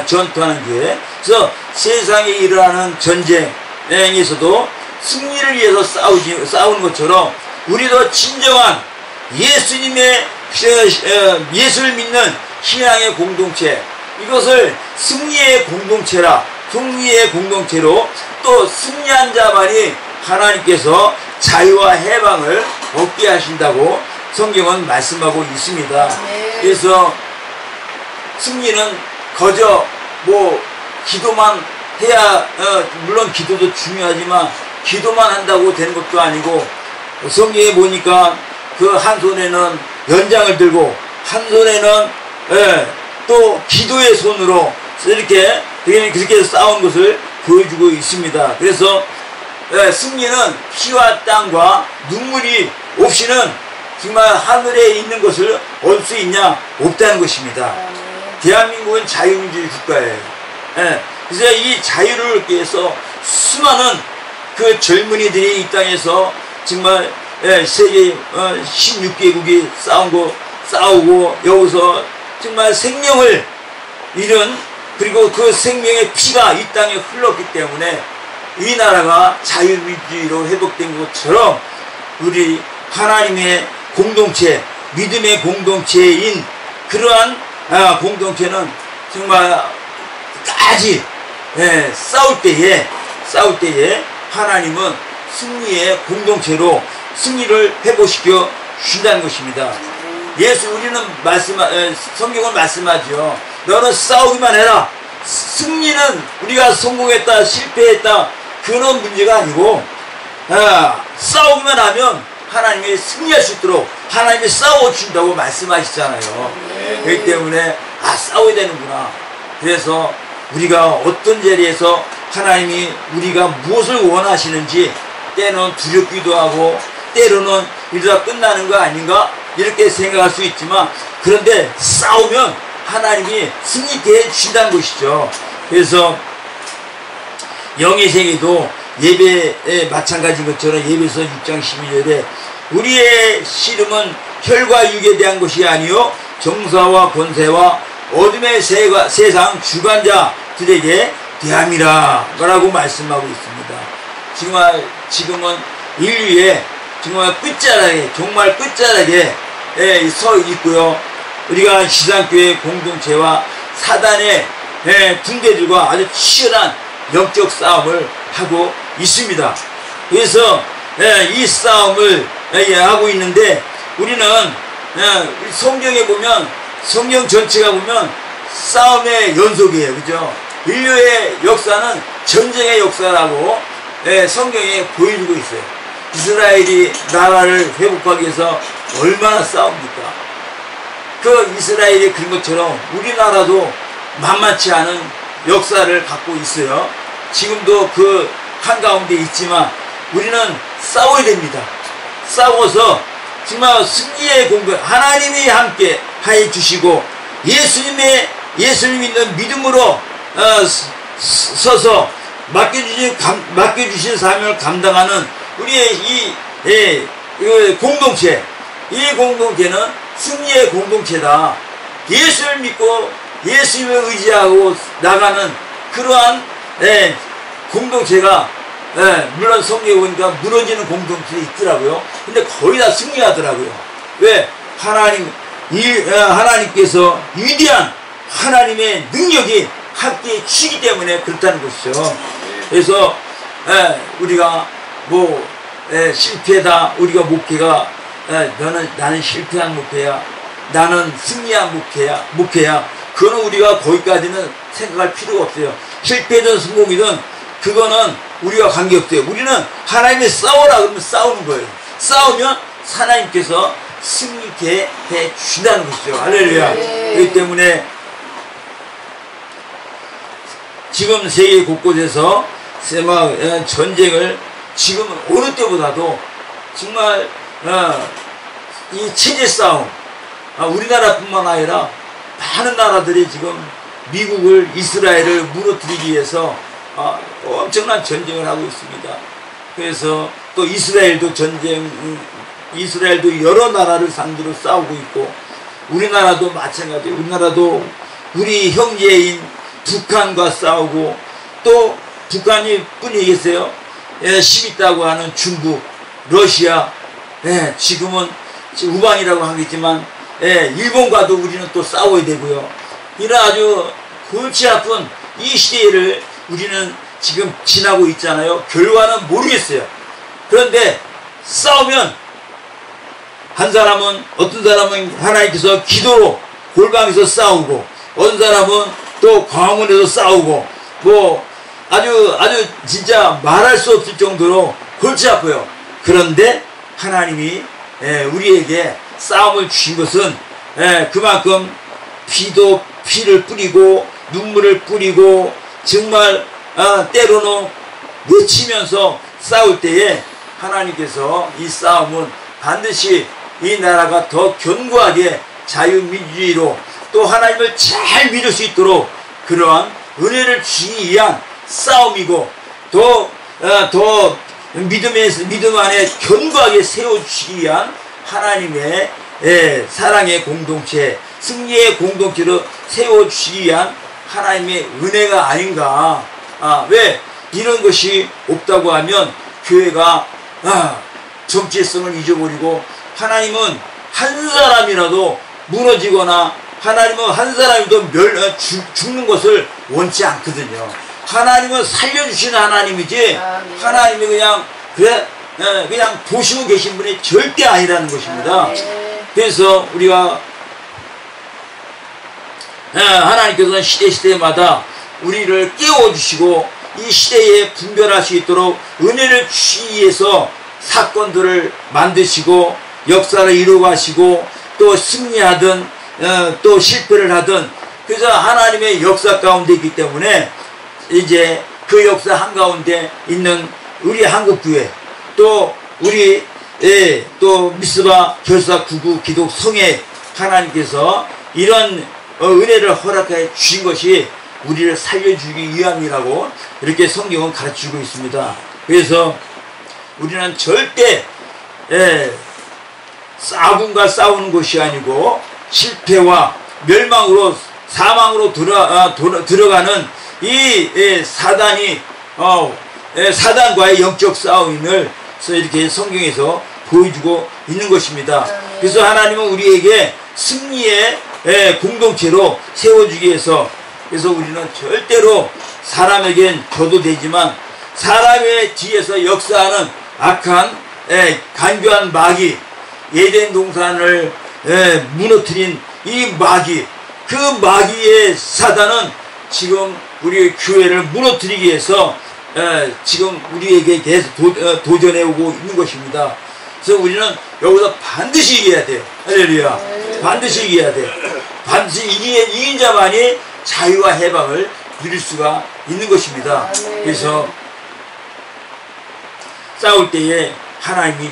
Speaker 1: 전투하는 교회. 그래서 세상에 일어나는 전쟁에서도 승리를 위해서 싸우는 것처럼 우리도 진정한 예수님의 예수를 믿는 신앙의 공동체, 이것을 승리의 공동체라, 승리의 공동체로 또 승리한 자만이 하나님께서 자유와 해방을 얻게 하신다고 성경은 말씀하고 있습니다. 그래서 승리는 거저 기도만 해야 물론 기도도 중요하지만 기도만 한다고 되는 것도 아니고 성경에 보니까 그 한 손에는 연장을 들고 한 손에는 또 기도의 손으로 이렇게 그렇게 싸운 것을 보여주고 있습니다. 그래서 승리는 피와 땀과 눈물이 없이는 정말 하늘에 있는 것을 얻을 수 있냐? 없다는 것입니다. 대한민국은 자유민주주의 국가예요. 그래서 이 자유를 얻기 위해서 수많은 그 젊은이들이 이 땅에서 정말 세계 16개국이 싸우고 여기서 정말 생명을 잃은, 그리고 그 생명의 피가 이 땅에 흘렀기 때문에 이 나라가 자유민주주의로 회복된 것처럼 우리 하나님의 공동체, 믿음의 공동체인 그러한 공동체는 정말 끝까지 싸울 때에 하나님은 승리의 공동체로 승리를 회복시켜 주신다는 것입니다. 우리는 성경은 말씀하죠. 너는 싸우기만 해라. 승리는 우리가 성공했다 실패했다 그런 문제가 아니고 싸우기만 하면 하나님이 승리할 수 있도록 하나님이 싸워준다고 말씀하시잖아요. 그렇기 때문에 싸워야 되는구나. 그래서 우리가 어떤 자리에서 하나님이 우리가 무엇을 원하시는지 때로는 두렵기도 하고 때로는 이러다 끝나는 거 아닌가 이렇게 생각할 수 있지만, 그런데 싸우면 하나님이 승리케 해주신다는 것이죠. 그래서 영의 세계도 예배에 마찬가지인 것처럼 예배서 6장 12절에 우리의 씨름은 혈과 육에 대한 것이 아니요 정사와 권세와 어둠의 세상 주관자들에게 대함이라 라고 말씀하고 있습니다. 지금은 인류의 정말 끝자락에 정말 끝자락에 서 있고요. 우리가 지상교회 공동체와 사단의 군대들과 아주 치열한 영적 싸움을 하고 있습니다. 그래서 이 싸움을 하고 있는데 우리는 성경에 보면 성경 전체가 보면 싸움의 연속이에요. 그죠? 인류의 역사는 전쟁의 역사라고 성경에 보여주고 있어요. 이스라엘이 나라를 회복하기 위해서 얼마나 싸웁니까? 그 이스라엘이 그런 것처럼 우리나라도 만만치 않은 역사를 갖고 있어요. 지금도 그 한가운데 있지만 우리는 싸워야 됩니다. 싸워서 정말 승리의 공격 하나님이 함께 해 주시고 예수님 믿는 믿음으로 서서 맡겨주신 사명을 감당하는 우리의 이 공동체, 이 공동체는 승리의 공동체다. 예수를 믿고 예수님을 의지하고 나가는 그러한 공동체가 물론 성경에 보니까 무너지는 공동체도 있더라고요. 근데 거의 다 승리하더라고요. 왜? 하나님께서 위대한 하나님의 능력이 함께 주시기 때문에 그렇다는 것이죠. 그래서 우리가 실패다, 우리가 목회가 나는 실패한 목회야, 나는 승리한 목회야, 그거는 우리가 거기까지는 생각할 필요가 없어요. 실패든 성공이든 그거는 우리가 관계없어요. 우리는 하나님이 싸워라 그러면 싸우는 거예요. 싸우면 하나님께서 승리케 해 주신다는 것이죠. 할렐루야. 그렇기 때문에 지금 세계 곳곳에서 전쟁을 지금 어느 때보다도 정말 이 체제 싸움, 우리나라뿐만 아니라 많은 나라들이 지금 미국을, 이스라엘을 무너뜨리기 위해서 엄청난 전쟁을 하고 있습니다. 그래서 또 이스라엘도 이스라엘도 여러 나라를 상대로 싸우고 있고, 우리나라도 마찬가지예요. 우리나라도 우리 형제인 북한과 싸우고, 또 북한이 뿐이겠어요. 힘있다고 하는 중국, 러시아, 지금은 우방이라고 하겠지만 일본과도 우리는 또 싸워야 되고요. 이런 아주 골치 아픈 이 시대를 우리는 지금 지나고 있잖아요. 결과는 모르겠어요. 그런데 싸우면 어떤 사람은 하나님께서 기도로 골방에서 싸우고, 어떤 사람은 또 광화문에서 싸우고, 아주 진짜 말할 수 없을 정도로 골치 아파요. 그런데 하나님이 우리에게 싸움을 주신 것은 그만큼 피를 뿌리고 눈물을 뿌리고 정말 때로는 외치면서 싸울 때에 하나님께서 이 싸움은 반드시 이 나라가 더 견고하게 자유민주주의로 또 하나님을 잘 믿을 수 있도록 그러한 은혜를 주기 위한 싸움이고, 더 믿음 안에 견고하게 세워주시기 위한 하나님의 사랑의 공동체, 승리의 공동체로 세워주시기 위한 하나님의 은혜가 아닌가. 왜 이런 것이 없다고 하면 교회가 정체성을 잊어버리고, 하나님은 한 사람이라도 무너지거나 하나님은 한 사람이도 죽는 것을 원치 않거든요. 하나님은 살려주시는 하나님이지, 하나님이 그냥 보시고 계신 분이 절대 아니라는 것입니다. 그래서 우리가 하나님께서는 시대마다 우리를 깨워주시고 이 시대에 분별할 수 있도록 은혜를 주시기 위해서 사건들을 만드시고 역사를 이루어가시고, 또 승리하든 또 실패를 하든, 그래서 하나님의 역사 가운데 있기 때문에 이제 그 역사 한가운데 있는 우리 한국교회, 또 우리 또 미스바 결사 구구 기독 성회, 하나님께서 이런 은혜를 허락해 주신 것이 우리를 살려주기 위함이라고 이렇게 성경은 가르치고 있습니다. 그래서 우리는 절대 아군과 싸우는 것이 아니고 실패와 멸망으로 사망으로 들어가는 이 사단과의 영적 싸움을 이렇게 성경에서 보여주고 있는 것입니다. 그래서 하나님은 우리에게 승리의 공동체로 세워주기 위해서, 그래서 우리는 절대로 사람에겐 져도 되지만 사람의 뒤에서 역사하는 악한 간교한 마귀, 에덴 동산을 무너뜨린 이 마귀, 그 마귀의 사단은 지금 우리 교회를 무너뜨리기 위해서 지금 우리에게 계속 도전해 오고 있는 것입니다. 그래서 우리는 여기서 반드시 이겨야 돼요. 할렐루야. 반드시 이겨야 돼요. 반드시 이긴 자만이 자유와 해방을 누릴 수가 있는 것입니다. 그래서 싸울 때에 하나님이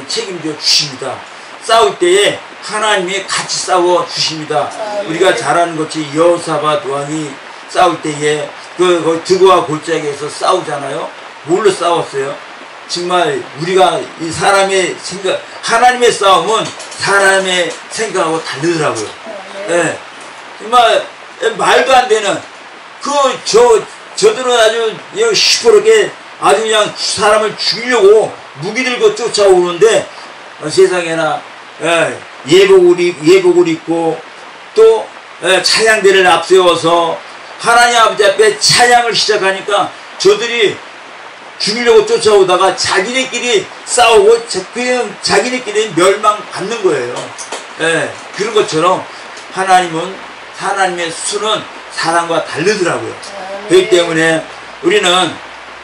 Speaker 1: 책임져 주십니다. 싸울 때에 하나님이 같이 싸워 주십니다. 우리가 잘 아는 것이 여호사밧 왕이 싸울 때에 그 드고와 골짜기에서 싸우잖아요. 뭘로 싸웠어요? 정말 우리가 이 사람의 생각, 하나님의 싸움은 사람의 생각하고 다르더라고요. 정말 말도 안 되는 저들은 아주 시퍼렇게 아주 그냥 사람을 죽이려고 무기 들고 쫓아오는데 세상에나 예복을 입고 또 찬양대를 앞세워서 하나님 아버지 앞에 찬양을 시작하니까 저들이 죽이려고 쫓아오다가 자기네끼리 싸우고 그냥 자기네끼리 멸망받는 거예요. 그런 것처럼 하나님의 수는 사람과 다르더라고요. 그렇기 때문에 우리는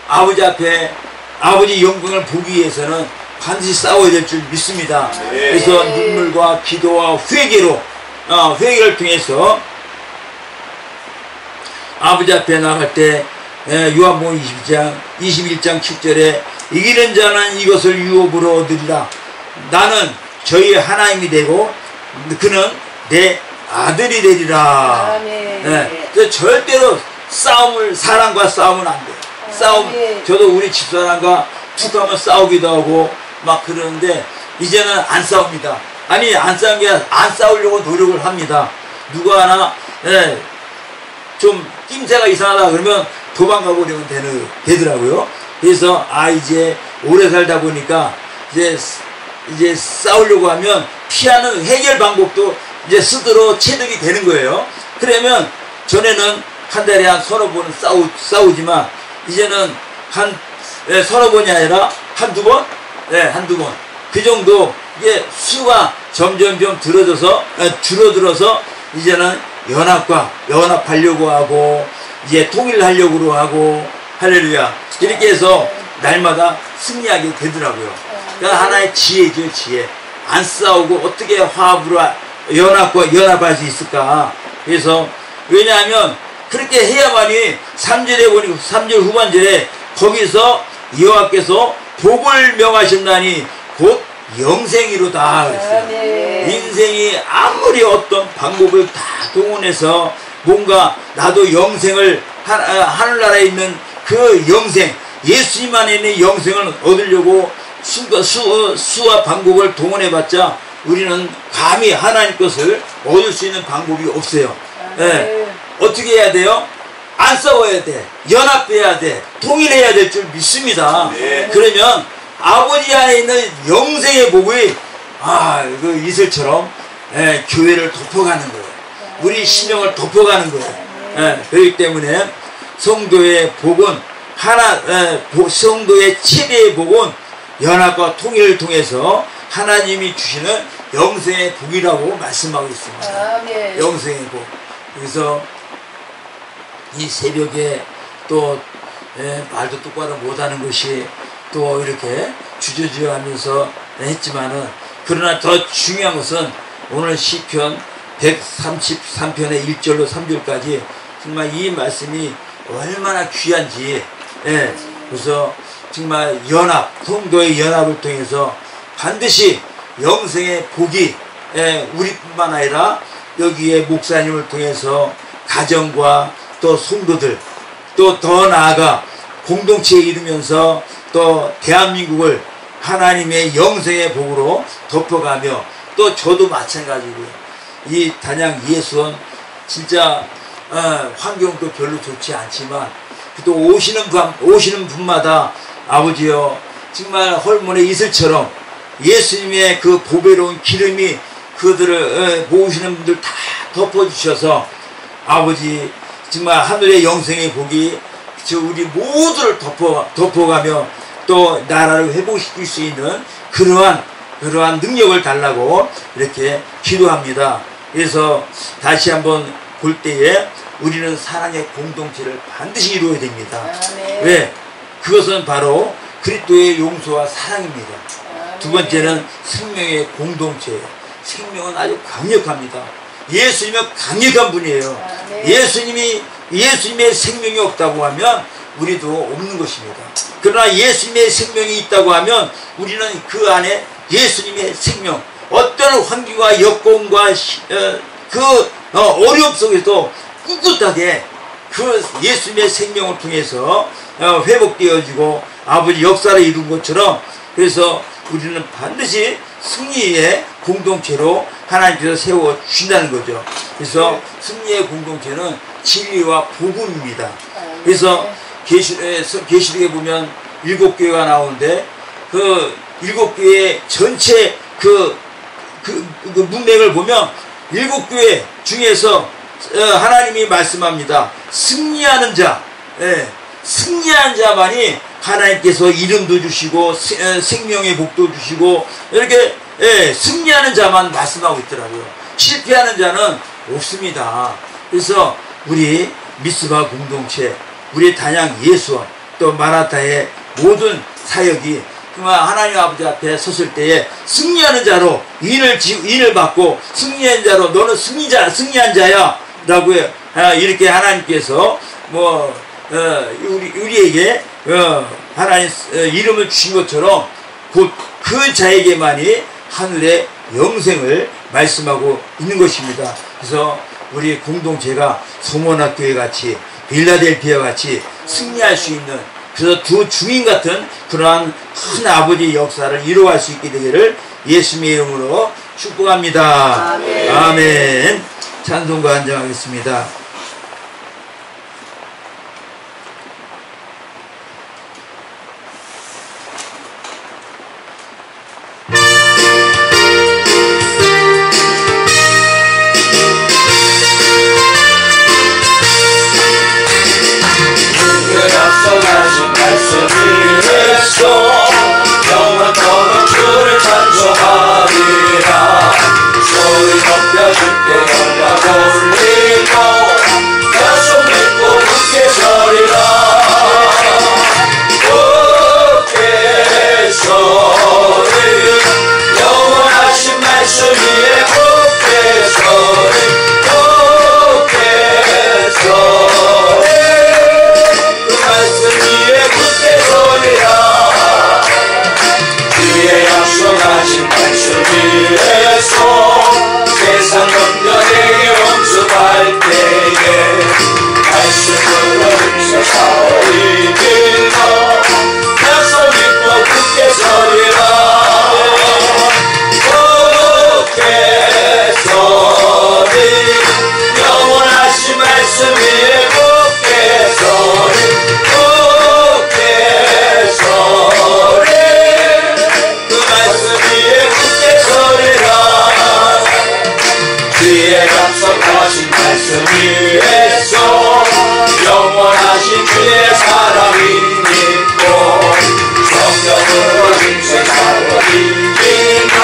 Speaker 1: 아버지 앞에 아버지 영광을 보기 위해서는 반드시 싸워야 될 줄 믿습니다. 그래서 눈물과 기도와 회개를 통해서 아버지 앞에 나갈 때 요한복음 21장 7절에 이기는 자는 이것을 유업으로 얻으리라. 나는 저희 하나님이 되고 그는 내 아들이 되리라. 그래서 절대로 사람과 싸우면 안 돼요. 저도 우리 집사람과 툭하면 싸우기도 하고 막 그러는데 이제는 안 싸웁니다. 아니 안 싸운 게 안 싸우려고 노력을 합니다. 누가 하나 좀 낌새가 이상하다 그러면 도망가 버리면 되더라고요. 그래서 이제 오래 살다 보니까 이제 싸우려고 하면 피하는 해결 방법도 이제 스스로 체득이 되는 거예요. 그러면 전에는 한 달에 한 서너 번은 싸우지만 이제는 서너 번이 아니라 한두 번? 한두 번. 그 정도 이게 수가 점점점 줄어들어서 이제는 연합하려고 하고 이제 통일하려고 하고 할렐루야. 이렇게 해서 날마다 승리하게 되더라고요. 그러니까 하나의 지혜죠, 지혜. 안 싸우고 어떻게 화합으로 연합할 수 있을까? 그래서 왜냐하면 그렇게 해야만이 3절에 보니까 3절 후반절에 거기서 여호와께서 복을 명하신다니 곧 영생이로다 그랬어요. 인생이 아무리 어떤 방법을 다 동원해서 뭔가 나도 영생을 하늘나라에 있는 그 영생, 예수님 안에 있는 영생을 얻으려고 수와 방법을 동원해봤자 우리는 감히 하나님 것을 얻을 수 있는 방법이 없어요. 어떻게 해야 돼요? 안 싸워야 돼. 연합해야 돼. 통일해야 될 줄 믿습니다. 그러면 아버지 안에 있는 영생의 복이 그 이슬처럼 교회를 덮어가는 거예요. 우리 심령을 덮어가는 거예요. 그렇기 때문에 성도의 복은 성도의 최대의 복은 연합과 통일을 통해서 하나님이 주시는 영생의 복이라고 말씀하고 있습니다. 영생의 복. 그래서 이 새벽에 또 말도 똑바로 못하는 것이 또 이렇게 주저주저 하면서 했지만은 그러나 더 중요한 것은 오늘 시편 133편의 1절로 3절까지 정말 이 말씀이 얼마나 귀한지 그래서 정말 성도의 연합을 통해서 반드시 영생의 복이 우리뿐만 아니라 여기에 목사님을 통해서 가정과 또 성도들, 또 더 나아가 공동체에 이루면서 또 대한민국을 하나님의 영생의 복으로 덮어가며, 또 저도 마찬가지고요. 이 단양 예수원 진짜 환경도 별로 좋지 않지만 또 오시는 분마다 아버지여 정말 헐몬의 이슬처럼 예수님의 그 보배로운 기름이 그들을 모으시는 분들 다 덮어주셔서 아버지 정말 하늘의 영생의 복이 우리 모두를 덮어가며 또 나라를 회복시킬 수 있는 그러한 능력을 달라고 이렇게 기도합니다. 그래서 다시 한번 볼 때에 우리는 사랑의 공동체를 반드시 이루어야 됩니다. 왜? 그것은 바로 그리스도의 용서와 사랑입니다. 두 번째는 생명의 공동체예요. 생명은 아주 강력합니다. 예수님은 강력한 분이에요. 예수님의 생명이 없다고 하면 우리도 없는 것입니다. 그러나 예수님의 생명이 있다고 하면 우리는 그 안에 예수님의 생명, 어떤 환경과 여건과 어려움 속에서 꿋꿋하게 그 예수님의 생명을 통해서 회복되어지고 아버지 역사를 이룬 것처럼, 그래서 우리는 반드시 승리의 공동체로 하나님께서 세워주신다는 거죠. 그래서 승리의 공동체는 진리와 복음입니다. 그래서 계시록에 보면 7교회가 나오는데 그 7교회 전체 그 문맥을 보면 7교회 중에서 하나님이 말씀합니다. 승리하는 자, 승리한 자만이 하나님께서 이름도 주시고 생명의 복도 주시고 이렇게 승리하는 자만 말씀하고 있더라고요. 실패하는 자는 없습니다. 그래서 우리 미스바 공동체, 우리 단양 예수원, 또 마라타의 모든 사역이 정말 하나님 아버지 앞에 섰을 때에 승리하는 자로 인을 받고, 승리한 자로 너는 승리한 자야 라고 이렇게 하나님께서 우리에게 하나님 이름을 주신 것처럼 곧 그 자에게만이 하늘의 영생을 말씀하고 있는 것입니다. 그래서 우리 공동체가 소모나교회 같이, 빌라델피아 같이 승리할 수 있는, 그래서 두 주인 같은 그러한 큰 아버지의 역사를 이루어갈 수 있게 되기를 예수님의 이름으로 축복합니다. 아멘. 아멘. 찬송가 한정하겠습니다.
Speaker 2: 영원토록 주를 찬송하리라. 소리 높여 주께 영광 올리고 약속 믿고 굳게 서리라. 굳게 서리 영원하신 말씀 위에 굳게 서리. 굳게 서리 그 말씀 위에 굳게 서리라. 약속하신 말씀 위에서 세상 넘겨내게 원수할 때에 말씀으로 힘써 사울이 빌어 약속 믿고 굳게 서리라. 굳게 서리 영원하신 말씀 위에 굳게 서리. 굳게 서리 주의 약속하신 말씀 위에서 영원하신 주의 사랑이 믿고 성령으로 힘써 사랑이 믿고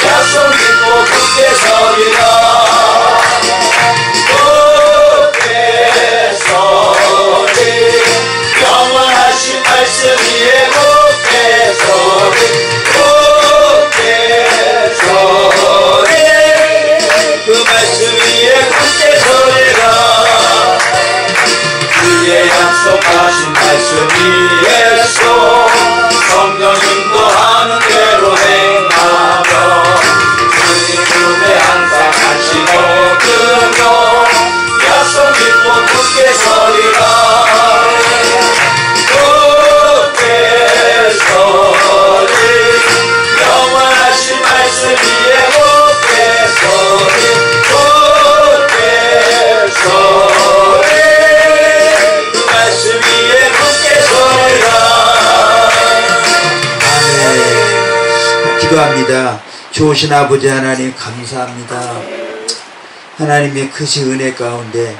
Speaker 2: 약속 믿고 굳게 서리라. 굳게 서리 영원하신 말씀 위에 굳게 서리. 굳게 서리 그 말씀 위에 굳게 서리라. 주의 약속하신 말씀 위에서 성령 인도하는 대로
Speaker 1: 기도합니다. 좋으신 아버지 하나님 감사합니다. 하나님의 크신 은혜 가운데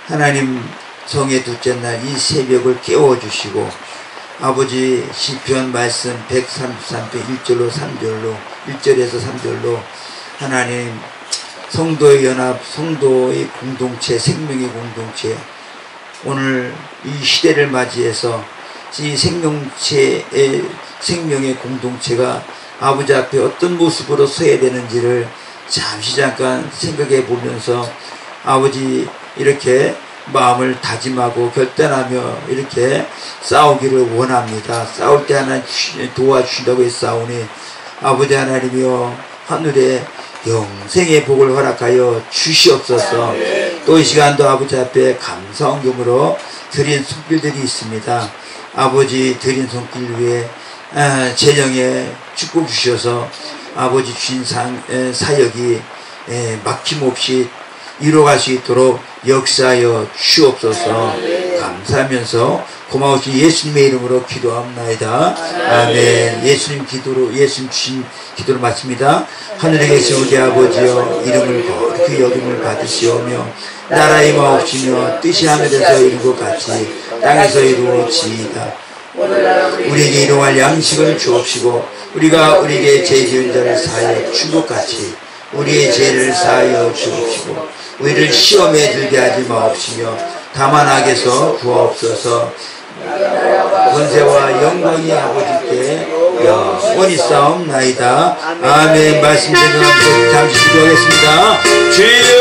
Speaker 1: 하나님 성의 둘째 날 이 새벽을 깨워주시고 아버지 시편 말씀 133편 1절로 3절로 1절에서 3절로 하나님 성도의 연합, 성도의 공동체, 생명의 공동체, 오늘 이 시대를 맞이해서 이 생명의 공동체가 아버지 앞에 어떤 모습으로 서야 되는지를 잠시 잠깐 생각해 보면서 아버지 이렇게 마음을 다짐하고 결단하며 이렇게 싸우기를 원합니다. 싸울 때 하나님 도와주신다고 싸우니 아버지 하나님이여 하늘에 영생의 복을 허락하여 주시옵소서. 또 이 시간도 아버지 앞에 감사원금으로 드린 손길들이 있습니다. 아버지 드린 손길 위에 재정에 축복 주셔서 아버지 주신 사역이 막힘없이 이루어갈 수 있도록 역사하여 주옵소서. 감사하면서 고마우신 예수님의 이름으로 기도합나이다. 아멘. 예수님 주신 기도를 마칩니다. 하늘에 계신 우리 아버지여, 이름을 거룩히 여김을 받으시오며 나라의 마옵시며 뜻이 하늘에서 이룬 것 같이 땅에서 이루어지이다. 우리에게 일용할 양식을 주옵시고 우리가 우리에게 죄 지은 자를 사하여 준 것 같이 우리의 죄를 사하여 주옵시고 우리를 시험에 들게 하지 마옵시며 다만 악에서 구하옵소서. 권세와 영광이 아버지께 영원히 싸움나이다. 아멘. 말씀 전하면서 잠시 기도하겠습니다. 주여